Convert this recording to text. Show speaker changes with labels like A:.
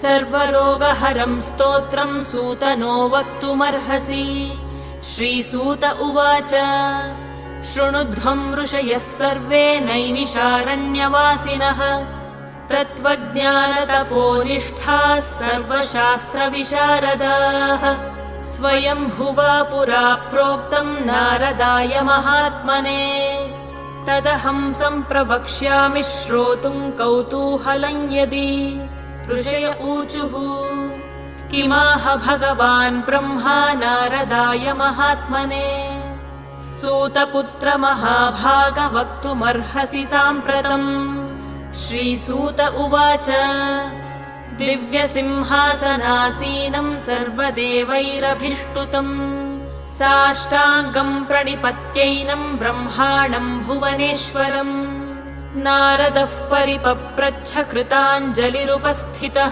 A: सर्वरोगहरं स्तोत्रं सूतनो वक्तुमर्हसि। श्रीसूत उवाच शृणुध्वं ऋषयः सर्वे नैमिषारण्यवासिनः तत्त्वज्ञानतपोनिष्ठाः सर्वशास्त्रविशारदाः। स्वयंभुवा पुरा प्रोक्तं नारदाय महात्मने तदहं सम्प्रवक्ष्यामि श्रोतुं कौतूहलं यदि। ऋषय ऊचुः किमाह भगवान् ब्रह्मा नारदाय महात्मने सूतपुत्र महाभाग वक्तुमर्हसि साम्प्रतम्। श्रीसूत उवाच दिव्यसिंहासनासीनं सर्वदेवैरभिष्टुतम् साष्टाङ्गं प्रणिपत्यैनं ब्रह्माणं भुवनेश्वरम्। नारदः परिपप्रच्छ कृताञ्जलिरुपस्थितः